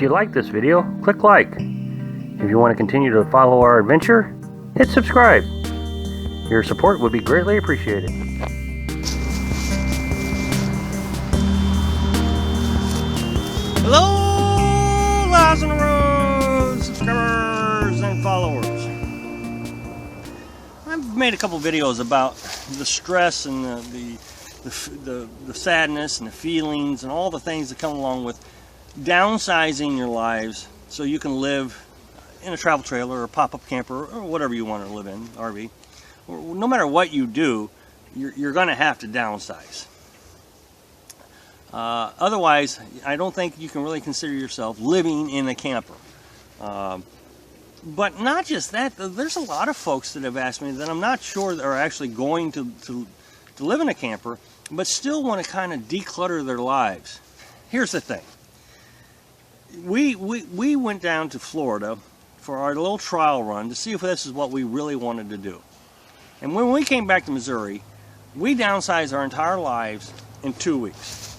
If you like this video, click like. If you want to continue to follow our adventure, hit subscribe. Your support would be greatly appreciated. Hello, Lives on the Road subscribers and followers. I've made a couple videos about the stress and the sadness and the feelings and all the things that come along with downsizing your lives so you can live in a travel trailer or a pop-up camper or whatever you want to live in, RV. No matter what you do, you're going to have to downsize. Otherwise, I don't think you can really consider yourself living in a camper. But not just that, there's a lot of folks that have asked me that I'm not sure are actually going to live in a camper, but still want to kind of declutter their lives. Here's the thing. We went down to Florida for our little trial run to see if this is what we really wanted to do. And when we came back to Missouri, we downsized our entire lives in 2 weeks.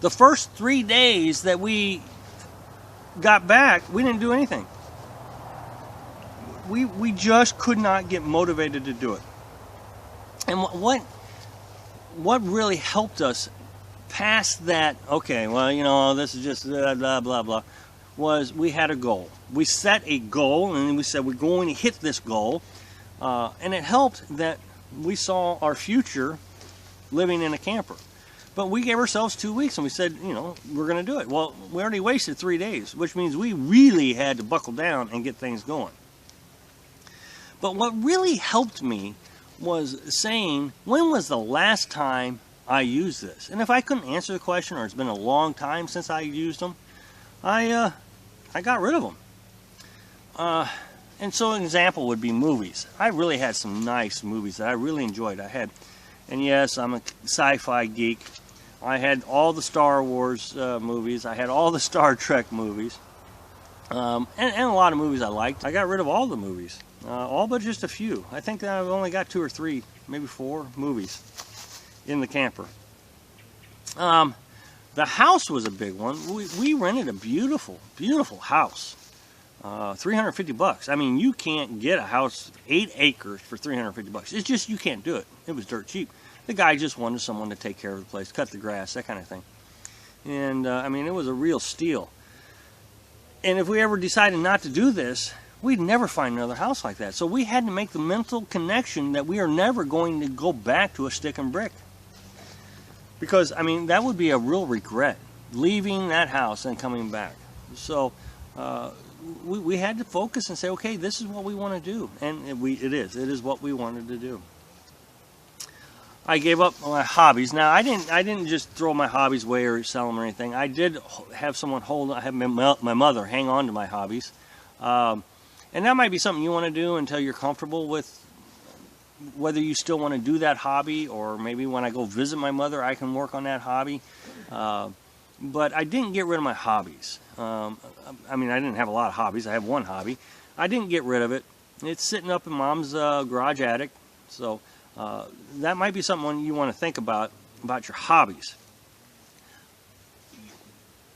The first 3 days that we got back, we didn't do anything. We just could not get motivated to do it. And what really helped us past that, okay, well, you know, this is just blah, blah, blah, was we had a goal. We set a goal, and we said we're going to hit this goal. And it helped that we saw our future living in a camper. But we gave ourselves 2 weeks, and we said, you know, we're going to do it. Well, we already wasted 3 days, which means we really had to buckle down and get things going. But what really helped me was saying, when was the last time I used this? And if I couldn't answer the question, or it's been a long time since I used them, I got rid of them. And so an example would be movies. I really had some nice movies that I really enjoyed. And yes, I'm a sci-fi geek. I had all the Star Wars movies. I had all the Star Trek movies. And a lot of movies I liked. I got rid of all the movies. All but just a few. I think that I've only got 2 or 3, maybe 4 movies in the camper. The house was a big one. We rented a beautiful, beautiful house. $350. I mean, you can't get a house 8 acres for $350. It's just, you can't do it. It was dirt cheap. The guy just wanted someone to take care of the place, cut the grass, that kind of thing. And I mean, it was a real steal. And if we ever decided not to do this, we'd never find another house like that. So we had to make the mental connection that we are never going to go back to a stick and brick. Because, I mean, that would be a real regret, leaving that house and coming back. So we had to focus and say, okay, this is what we want to do. And it is what we wanted to do. I gave up my hobbies. Now, I didn't just throw my hobbies away or sell them or anything. I did have someone have my mother hang on to my hobbies. And that might be something you want to do until you're comfortable with whether you still want to do that hobby, or maybe when I go visit my mother, I can work on that hobby. But I didn't get rid of my hobbies. I mean, I didn't have a lot of hobbies. I have one hobby. I didn't get rid of it. It's sitting up in Mom's garage attic. So that might be something you want to think about your hobbies.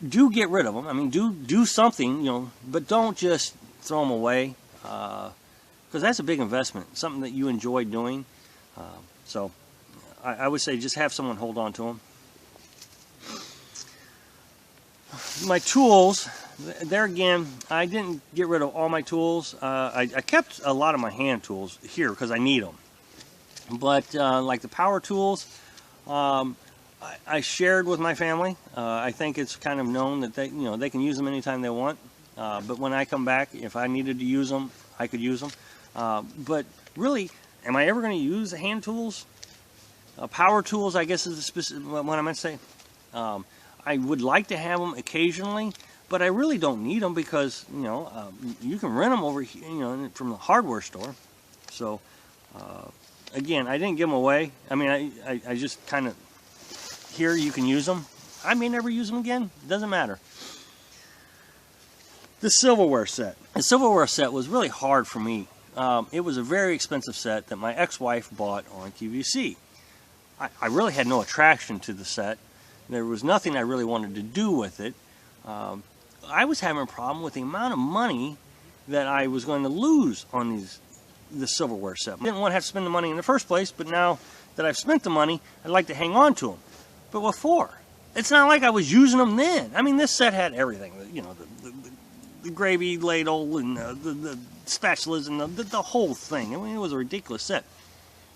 Do get rid of them. I mean, do something, you know, but don't just throw them away, because that's a big investment, something that you enjoy doing. So I would say just have someone hold on to them. My tools, there again, I didn't get rid of all my tools. I kept a lot of my hand tools here because I need them. But like the power tools, I shared with my family. I think it's kind of known that they can use them anytime they want. But when I come back, if I needed to use them, I could use them. But really, am I ever going to use the hand tools? Power tools, I guess, is the specific, what I meant to say. I would like to have them occasionally, but I really don't need them because, you know, you can rent them over here, you know, from the hardware store. So, again, I didn't give them away. I mean, I just kind of, here you can use them. I may never use them again. Doesn't matter. The silverware set. The silverware set was really hard for me. It was a very expensive set that my ex-wife bought on QVC. I really had no attraction to the set. There was nothing I really wanted to do with it. I was having a problem with the amount of money that I was going to lose on the silverware set. I didn't want to have to spend the money in the first place, but now that I've spent the money, I'd like to hang on to them. But what for? It's not like I was using them then. I mean, this set had everything. You know, the gravy ladle and the spatulas and the whole thing. I mean, it was a ridiculous set.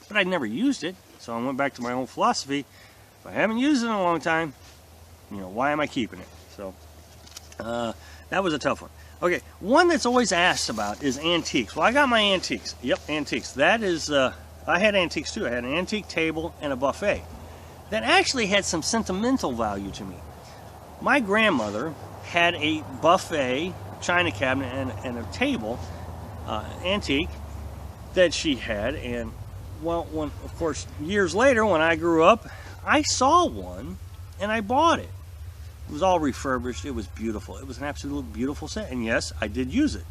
But I'd never used it, so I went back to my old philosophy. If I haven't used it in a long time, you know, why am I keeping it? So that was a tough one. Okay, one that's always asked about is antiques. Well, I got my antiques. Yep, antiques. That is, I had antiques too. I had an antique table and a buffet that actually had some sentimental value to me. My grandmother had a buffet, china cabinet, and a table, antique, that she had. And, well, when, of course, years later, when I grew up, I saw one and I bought it. It was all refurbished. It was beautiful. It was an absolute beautiful set. And yes, I did use it.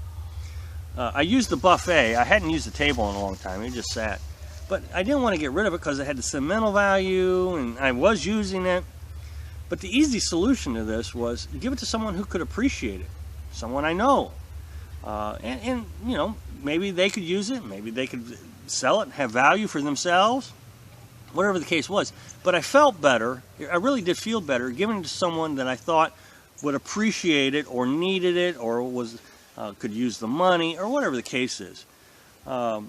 I used the buffet. I hadn't used the table in a long time. It just sat. But I didn't want to get rid of it because it had the sentimental value and I was using it. But the easy solution to this was give it to someone who could appreciate it. Someone I know. And you know, maybe they could use it. Maybe they could sell it and have value for themselves. Whatever the case was. But I felt better, I really did feel better giving it to someone that I thought would appreciate it or needed it or was could use the money or whatever the case is. But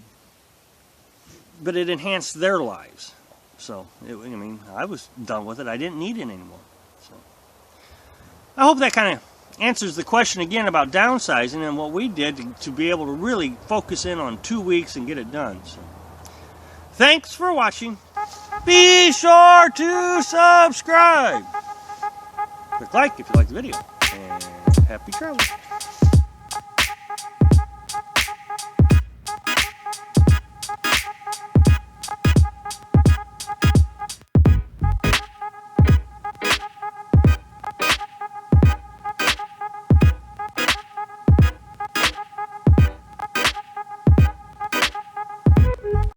it enhanced their lives. So, I mean, I was done with it. I didn't need it anymore. So, I hope that kind of answers the question again about downsizing and what we did to be able to really focus in on 2 weeks and get it done. So, thanks for watching. Be sure to subscribe. Click like if you like the video. And happy travel.